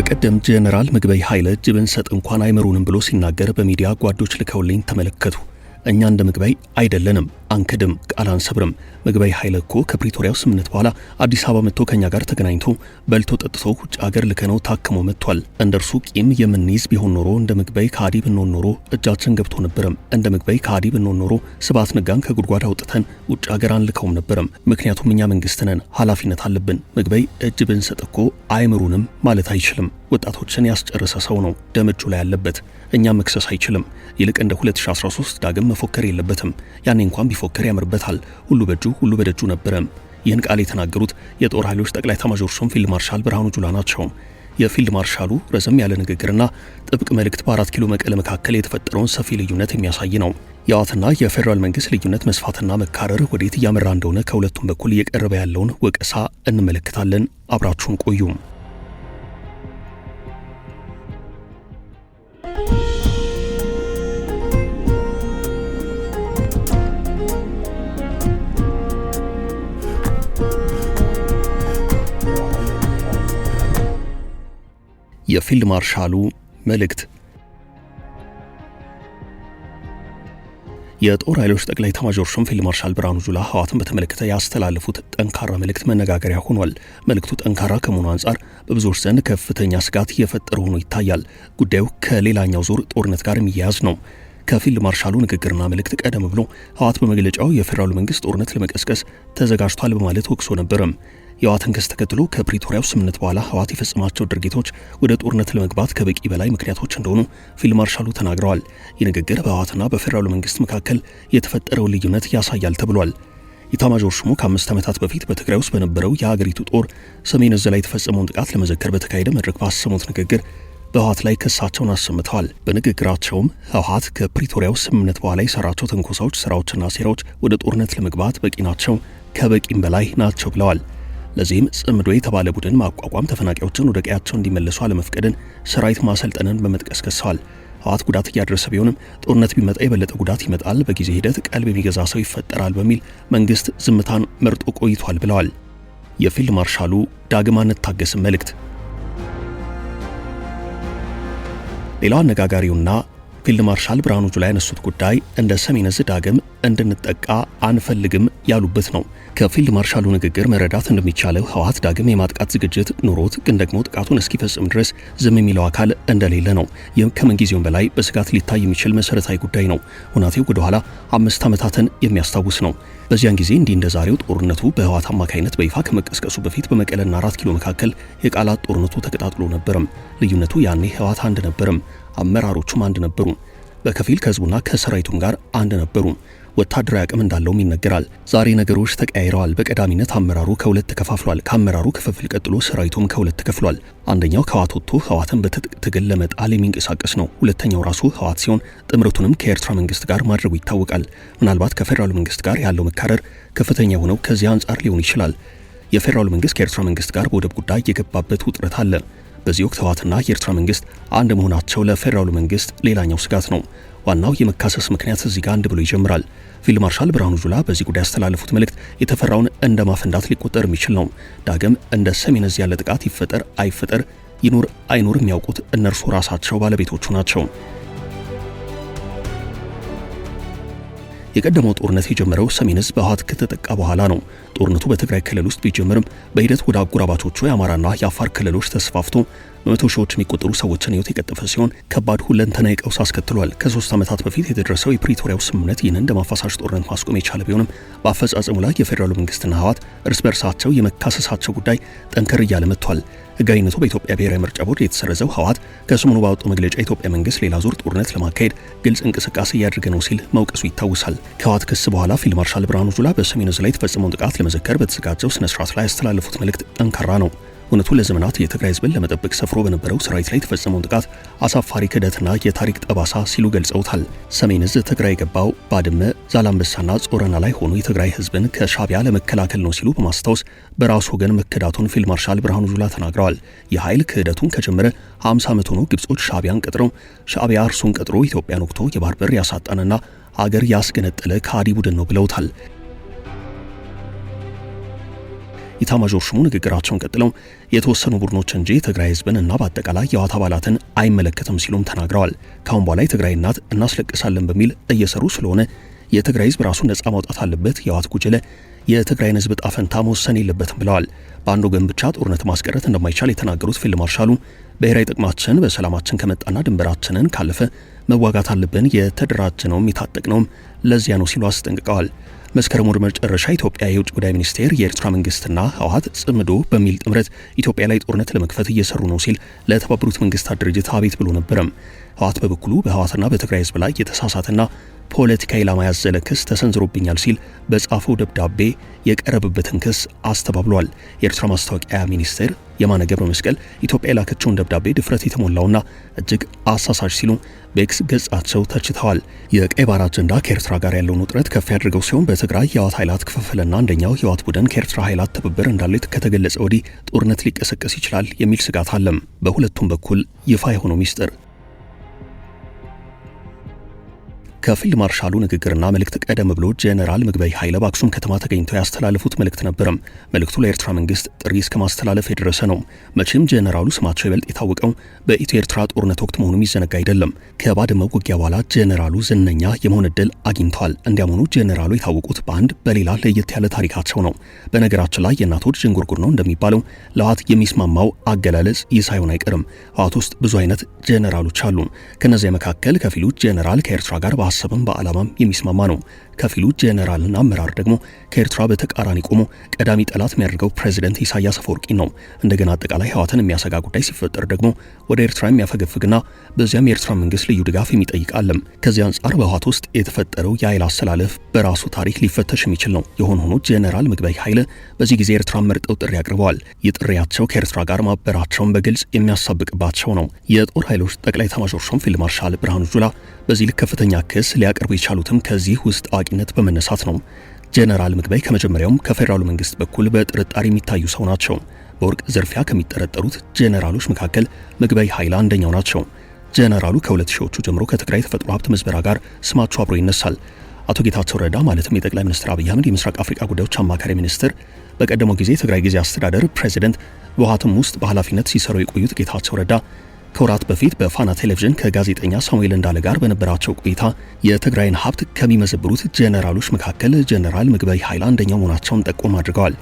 በቀደም ጀነራል ምግበይ ኃይለ ጅብን ሰጥ እንኳን አይመሩንም ብሎ ሲናገር በሚዲያ ጓዶች ልከውልኝ ተመለከቱ። እኛ እንደ ምግበይ አይደለንም፣ አንክድም፣ ቃል አንሰብርም። ምግበይ ኃይለ እኮ ከፕሪቶሪያው ስምምነት በኋላ አዲስ አበባ መጥቶ ከኛ ጋር ተገናኝቶ በልቶ ጠጥቶ ውጭ ሀገር ልከነው ታክሞ መጥቷል። እንደርሱ ቂም የምንይዝ ቢሆን ኖሮ እንደ ምግበይ ከሃዲ ብንሆን ኖሮ እጃችን ገብቶ ነበረም። እንደ ምግበይ ከሃዲ ብንሆን ኖሮ ስብሐት ነጋን ከጉድጓድ አውጥተን ውጭ ሀገር አንልከውም ነበረም። ምክንያቱም እኛ መንግስት ነን፣ ኃላፊነት አለብን። ምግበይ እጅ ብንሰጥ እኮ አይምሩንም ማለት አይችልም። ወጣቶችን ያስጨረሰ ሰው ነው፣ ደም እጁ ላይ ያለበት። እኛ መክሰስ አይችልም። ይልቅ እንደ 2013 ዳግም መፎከር የለበትም። ያኔ እንኳን ቢፎከር ያምርበታል። ሁሉ በእጁ ሁሉ በደጁ ነበረም። ይህን ቃል የተናገሩት የጦር ኃይሎች ጠቅላይ ኤታማዦር ሹም ፊልድ ማርሻል ብርሃኑ ጁላ ናቸው። የፊልድ ማርሻሉ ረዘም ያለ ንግግርና ጥብቅ መልእክት በ4 ኪሎ መቀለ መካከል የተፈጠረውን ሰፊ ልዩነት የሚያሳይ ነው። የህወሓትና የፌዴራል መንግስት ልዩነት መስፋትና መካረር ወዴት እያመራ እንደሆነ ከሁለቱም በኩል እየቀረበ ያለውን ወቀሳ እንመለከታለን። አብራችሁን ቆዩ። የፊልድ ማርሻሉ መልእክት። የጦር ኃይሎች ጠቅላይ ኤታማዦር ሹም ፊልድ ማርሻል ብርሃኑ ጁላ ህወሓትን በተመለከተ ያስተላለፉት ጠንካራ መልእክት መነጋገሪያ ሆኗል። መልእክቱ ጠንካራ ከመሆኑ አንጻር በብዙዎች ዘንድ ከፍተኛ ስጋት እየፈጠረ ሆኖ ይታያል። ጉዳዩ ከሌላኛው ዙር ጦርነት ጋር የሚያያዝ ነው። ከፊልድ ማርሻሉ ንግግርና መልእክት ቀደም ብሎ ህወሓት በመግለጫው የፌዴራሉ መንግስት ጦርነት ለመቀስቀስ ተዘጋጅቷል በማለት ወቅሶ ነበረም። የህወሓትን ክስ ተከትሎ ከፕሪቶሪያው ስምምነት በኋላ ህወሓት የፈጸማቸው ድርጊቶች ወደ ጦርነት ለመግባት ከበቂ በላይ ምክንያቶች እንደሆኑ ፊልድ ማርሻሉ ተናግረዋል። ይህ ንግግር በህወሓትና በፌዴራሉ መንግስት መካከል የተፈጠረውን ልዩነት ያሳያል ተብሏል። ኤታማዦር ሹሙ ከ5 ዓመታት በፊት በትግራይ ውስጥ በነበረው የሀገሪቱ ጦር ሰሜን ዕዝ ላይ የተፈጸመውን ጥቃት ለመዘከር በተካሄደ መድረክ ባሰሙት ንግግር በህወሓት ላይ ክሳቸውን አሰምተዋል። በንግግራቸውም ህወሓት ከፕሪቶሪያው ስምምነት በኋላ የሰራቸው ትንኮሳዎች፣ ስራዎችና ሴራዎች ወደ ጦርነት ለመግባት በቂ ናቸው፣ ከበቂም በላይ ናቸው ብለዋል። ለዚህም ጽምዶ የተባለ ቡድን ማቋቋም፣ ተፈናቃዮችን ወደ ቀያቸው እንዲመለሱ አለመፍቀድን፣ ሰራዊት ማሰልጠንን በመጥቀስ ከሰዋል። ህወሓት ጉዳት እያደረሰ ቢሆንም ጦርነት ቢመጣ የበለጠ ጉዳት ይመጣል፣ በጊዜ ሂደት ቀልብ የሚገዛ ሰው ይፈጠራል በሚል መንግስት ዝምታን መርጦ ቆይቷል ብለዋል። የፊልድ ማርሻሉ ዳግም አንታገስም መልእክት። ሌላው አነጋጋሪውና ፊልድ ማርሻል ብርሃኑ ጁላ ያነሱት ጉዳይ እንደ ሰሜን ዕዝ ዳግም እንድንጠቃ አንፈልግም ያሉበት ነው። ከፊልድ ማርሻሉ ንግግር መረዳት እንደሚቻለው ህወሓት ዳግም የማጥቃት ዝግጅት ኑሮት ግን ደግሞ ጥቃቱን እስኪፈጽም ድረስ ዝም የሚለው አካል እንደሌለ ነው። ይህ ከምንጊዜውም በላይ በስጋት ሊታይ የሚችል መሰረታዊ ጉዳይ ነው። ሁናቴው ወደ ኋላ 5 ዓመታትን የሚያስታውስ ነው። በዚያን ጊዜ እንዲህ እንደ ዛሬው ጦርነቱ በህወሓት አማካይነት በይፋ ከመቀስቀሱ በፊት በመቀለና 4 ኪሎ መካከል የቃላት ጦርነቱ ተቀጣጥሎ ነበርም። ልዩነቱ ያኔ ህወሓት አንድ ነበርም፣ አመራሮቹም አንድ ነበሩ። በከፊል ከህዝቡና ከሰራዊቱም ጋር አንድ ነበሩ። ወታደራዊ አቅም እንዳለውም ይነገራል። ዛሬ ነገሮች ተቀያይረዋል። በቀዳሚነት አመራሩ ከሁለት ተከፋፍሏል። ከአመራሩ ክፍፍል ቀጥሎ ሰራዊቱም ከሁለት ተከፍሏል። አንደኛው ከህወሓት ወጥቶ ህወሓትን በትጥቅ ትግል ለመጣል የሚንቀሳቀስ ነው። ሁለተኛው ራሱ ህወሓት ሲሆን ጥምረቱንም ከኤርትራ መንግስት ጋር ማድረጉ ይታወቃል። ምናልባት ከፌዴራሉ መንግስት ጋር ያለው መካረር ከፍተኛ የሆነው ከዚህ አንጻር ሊሆን ይችላል። የፌዴራሉ መንግስት ከኤርትራ መንግስት ጋር በወደብ ጉዳይ የገባበት ውጥረት አለ። በዚህ ወቅት ህወሓትና የኤርትራ መንግስት አንድ መሆናቸው ለፌዴራሉ መንግስት ሌላኛው ስጋት ነው። ዋናው የመካሰስ ምክንያት እዚህ ጋር አንድ ብሎ ይጀምራል። ፊልድ ማርሻል ብርሃኑ ጁላ በዚህ ጉዳይ ያስተላለፉት መልእክት የተፈራውን እንደ ማፈንዳት ሊቆጠር የሚችል ነው። ዳግም እንደ ሰሜን ዕዝ ያለ ጥቃት ይፈጠር አይፈጠር፣ ይኖር አይኖር የሚያውቁት እነርሱ ራሳቸው ባለቤቶቹ ናቸው። የቀደመው ጦርነት የጀመረው ሰሜን ዕዝ በህወሓት ከተጠቃ በኋላ ነው። ጦርነቱ በትግራይ ክልል ውስጥ ቢጀምርም በሂደት ወደ አጎራባቾቹ የአማራና የአፋር ክልሎች ተስፋፍቶ በመቶ ሺዎች የሚቆጠሩ ሰዎችን ህይወት የቀጠፈ ሲሆን ከባድ ሁለንተናዊ ቀውስ አስከትሏል። ከ3 ዓመታት በፊት የተደረሰው የፕሪቶሪያው ስምምነት ይህንን እንደ ማፋሳሽ ጦርነት ማስቆም የቻለ ቢሆንም በአፈጻጸሙ ላይ የፌዴራሉ መንግስትና ህወሓት እርስ በርሳቸው የመካሰሳቸው ጉዳይ ጠንከር እያለ መጥቷል። ህጋዊነቱ በኢትዮጵያ ብሔራዊ ምርጫ ቦርድ የተሰረዘው ህወሓት ከሰሞኑ ባወጣው መግለጫ የኢትዮጵያ መንግስት ሌላ ዙር ጦርነት ለማካሄድ ግልጽ እንቅስቃሴ እያደረገ ነው ሲል መውቀሱ ይታወሳል። ከህወሓት ክስ በኋላ ፊልድ ማርሻል ብርሃኑ ጁላ በሰሜን ዕዝ ላይ የተፈጸመውን ጥቃት ለመዘከር በተዘጋጀው ስነ ስርዓት ላይ ያስተላለፉት መልእክት ጠንካራ ነው። እውነቱ ለዘመናት የትግራይ ህዝብን ለመጠበቅ ሰፍሮ በነበረው ሰራዊት ላይ የተፈጸመውን ጥቃት አሳፋሪ ክህደትና የታሪክ ጠባሳ ሲሉ ገልጸውታል። ሰሜን ዕዝ ትግራይ የገባው ባድመ፣ ዛላምበሳና ጾረና ላይ ሆኖ የትግራይ ህዝብን ከሻዕቢያ ለመከላከል ነው ሲሉ በማስታወስ በራሱ ወገን መከዳቱን ፊልድ ማርሻል ብርሃኑ ጁላ ተናግረዋል። የኃይል ክህደቱን ከጀመረ 50 ዓመት ሆኖ ግብጾች ሻዕቢያን ቀጥረው ሻዕቢያ እርሱን ቀጥሮ ኢትዮጵያን ወቅቶ የባህር በር ያሳጣንና አገር ያስገነጠለ ከሃዲ ቡድን ነው ብለውታል። ኢታማዦር ሹሙ ንግግራቸውን ቀጥለው የተወሰኑ ቡድኖች እንጂ የትግራይ ህዝብን እና በአጠቃላይ የህወሓት አባላትን አይመለከትም ሲሉም ተናግረዋል። ካሁን በኋላ የትግራይ እናት እናስለቅሳለን በሚል እየሰሩ ስለሆነ የትግራይ ህዝብ ራሱን ነጻ ማውጣት አለበት፣ የህወሓት ጉጅለ የትግራይን ህዝብ ዕጣ ፈንታ መወሰን የለበትም ብለዋል። በአንድ ወገን ብቻ ጦርነት ማስቀረት እንደማይቻል የተናገሩት ፊልድ ማርሻሉ ብሔራዊ ጥቅማችን በሰላማችን ከመጣና ድንበራችንን ካለፈ መዋጋት አለብን፣ የተደራጀነውም የታጠቅነውም ለዚያ ነው ሲሉ አስጠንቅቀዋል። መስከረም ወር መጨረሻ ኢትዮጵያ የውጭ ጉዳይ ሚኒስቴር የኤርትራ መንግስትና ህወሓት ጽምዶ በሚል ጥምረት ኢትዮጵያ ላይ ጦርነት ለመክፈት እየሰሩ ነው ሲል ለተባበሩት መንግስታት ድርጅት አቤት ብሎ ነበረም። ህወሓት በበኩሉ በህወሓትና በትግራይ ህዝብ ላይ የተሳሳተና ፖለቲካ ኢላማ ያዘለ ክስ ተሰንዝሮብኛል ሲል በጻፈው ደብዳቤ የቀረበበትን ክስ አስተባብሏል። የኤርትራ ማስታወቂያ ሚኒስቴር የማነ ገብረ መስቀል ኢትዮጵያ የላከችውን ደብዳቤ ድፍረት የተሞላውና እጅግ አሳሳች ሲሉ በኤክስ ገጻቸው ተችተዋል። የቀይ ባህር አጀንዳ ከኤርትራ ጋር ያለውን ውጥረት ከፍ ያደርገው ሲሆን በትግራይ የህወሓት ኃይላት ክፍፍልና አንደኛው የህወሓት ቡድን ከኤርትራ ኃይላት ትብብር እንዳለ ከተገለጸ ወዲህ ጦርነት ሊቀሰቀስ ይችላል የሚል ስጋት አለም። በሁለቱም በኩል ይፋ የሆነው ሚስጥር ከፊልድ ማርሻሉ ንግግርና መልእክት ቀደም ብሎ ጄኔራል ምግበይ ኃይለ በአክሱም ከተማ ተገኝተው ያስተላለፉት መልእክት ነበረም። መልእክቱ ለኤርትራ መንግስት ጥሪ እስከ ማስተላለፍ የደረሰ ነው። መቼም ጄኔራሉ ስማቸው ይበልጥ የታወቀው በኢትዮ ኤርትራ ጦርነት ወቅት መሆኑ የሚዘነጋ አይደለም። ከባድመው ውጊያ በኋላ ጄኔራሉ ዝነኛ የመሆን ዕድል አግኝተዋል። እንዲያም ሆኖ ጄኔራሉ የታወቁት በአንድ በሌላ ለየት ያለ ታሪካቸው ነው። በነገራችን ላይ የእናቶች ዥንጉርጉር ነው እንደሚባለው ለህወሓት የሚስማማው አገላለጽ ይህ ሳይሆን አይቀርም። ህወሓት ውስጥ ብዙ አይነት ጄኔራሎች አሉ። ከነዚያ መካከል ከፊሉ ጄኔራል ከኤርትራ ጋር በሐሳብም በዓላማም የሚስማማ ነው። ከፊሉ ጄኔራልና አመራር ደግሞ ከኤርትራ በተቃራኒ ቆሞ ቀዳሚ ጠላት የሚያደርገው ፕሬዚደንት ኢሳያስ አፈወርቂ ነው። እንደገና አጠቃላይ ህወሓትን የሚያሰጋ ጉዳይ ሲፈጠር ደግሞ ወደ ኤርትራ የሚያፈገፍግና በዚያም የኤርትራ መንግስት ልዩ ድጋፍ የሚጠይቅ አለም። ከዚህ አንጻር በህወሓት ውስጥ የተፈጠረው የኃይል አሰላለፍ በራሱ ታሪክ ሊፈተሽ የሚችል ነው። የሆነ ሆኖ ጄኔራል ምግበይ ኃይለ በዚህ ጊዜ ኤርትራን መርጠው ጥሪ አቅርበዋል። የጥሪያቸው ከኤርትራ ጋር ማበራቸውን በግልጽ የሚያሳብቅባቸው ነው። የጦር ኃይሎች ጠቅላይ ኤታማዦር ሹም ፊልድ ማርሻል ብርሃኑ ጁላ በዚህ ልክ ከፍተኛ ክስ ሊያቀርቡ የቻሉትም ከዚህ ውስጥ አዋቂነት በመነሳት ነው። ጄኔራል ምግበይ ከመጀመሪያውም ከፌዴራሉ መንግስት በኩል በጥርጣሬ የሚታዩ ሰው ናቸው። በወርቅ ዝርፊያ ከሚጠረጠሩት ጄኔራሎች መካከል ምግበይ ኃይለ አንደኛው ናቸው። ጄኔራሉ ከ2000ዎቹ ጀምሮ ከትግራይ ተፈጥሮ ሀብት ምዝበራ ጋር ስማቸው አብሮ ይነሳል። አቶ ጌታቸው ረዳ ማለትም የጠቅላይ ሚኒስትር አብይ አህመድ የምስራቅ አፍሪካ ጉዳዮች አማካሪ ሚኒስትር፣ በቀደመው ጊዜ የትግራይ ጊዜ አስተዳደር ፕሬዚደንት፣ በህወሓትም ውስጥ በኃላፊነት ሲሰሩ የቆዩት ጌታቸው ረዳ ከወራት በፊት በፋና ቴሌቪዥን ከጋዜጠኛ ሳሙኤል እንዳለ ጋር በነበራቸው ቆይታ የትግራይን ሀብት ከሚመዘብሩት ጄኔራሎች መካከል ጄኔራል ምግበይ ኃይለ አንደኛው መሆናቸውን ጠቆም አድርገዋል።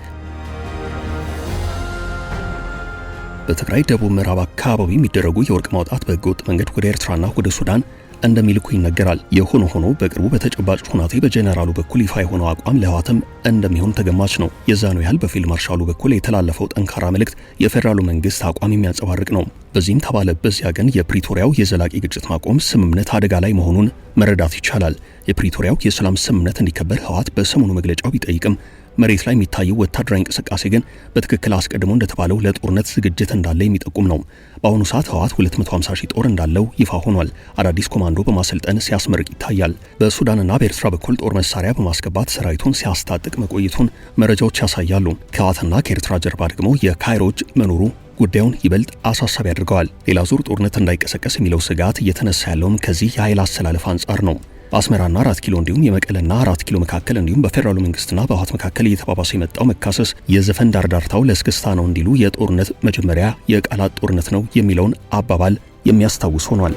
በትግራይ ደቡብ ምዕራብ አካባቢ የሚደረጉ የወርቅ ማውጣት በህገወጥ መንገድ ወደ ኤርትራና ወደ ሱዳን እንደሚልኩ ይነገራል። የሆነ ሆኖ በቅርቡ በተጨባጭ ሁናቴ በጄኔራሉ በኩል ይፋ የሆነው አቋም ለህወሓትም እንደሚሆን ተገማች ነው። የዛኑ ያህል በፊልድ ማርሻሉ በኩል የተላለፈው ጠንካራ መልእክት የፌዴራሉ መንግስት አቋም የሚያንጸባርቅ ነው። በዚህም ተባለ በዚያ ግን የፕሪቶሪያው የዘላቂ ግጭት ማቆም ስምምነት አደጋ ላይ መሆኑን መረዳት ይቻላል። የፕሪቶሪያው የሰላም ስምምነት እንዲከበር ህወሓት በሰሞኑ መግለጫው ቢጠይቅም መሬት ላይ የሚታየው ወታደራዊ እንቅስቃሴ ግን በትክክል አስቀድሞ እንደተባለው ለጦርነት ዝግጅት እንዳለ የሚጠቁም ነው። በአሁኑ ሰዓት ህወሓት 250 ሺህ ጦር እንዳለው ይፋ ሆኗል። አዳዲስ ኮማንዶ በማሰልጠን ሲያስመርቅ ይታያል። በሱዳንና በኤርትራ በኩል ጦር መሳሪያ በማስገባት ሰራዊቱን ሲያስታጥቅ መቆየቱን መረጃዎች ያሳያሉ። ከህወሓትና ከኤርትራ ጀርባ ደግሞ የካይሮ እጅ መኖሩ ጉዳዩን ይበልጥ አሳሳቢ ያደርገዋል። ሌላ ዙር ጦርነት እንዳይቀሰቀስ የሚለው ስጋት እየተነሳ ያለውም ከዚህ የኃይል አሰላለፍ አንጻር ነው። በአስመራና 4 ኪሎ እንዲሁም የመቀለና 4 ኪሎ መካከል እንዲሁም በፌዴራሉ መንግስትና በህወሓት መካከል እየተባባሰ የመጣው መካሰስ የዘፈን ዳርዳርታው ለእስክስታ ነው እንዲሉ የጦርነት መጀመሪያ የቃላት ጦርነት ነው የሚለውን አባባል የሚያስታውስ ሆኗል።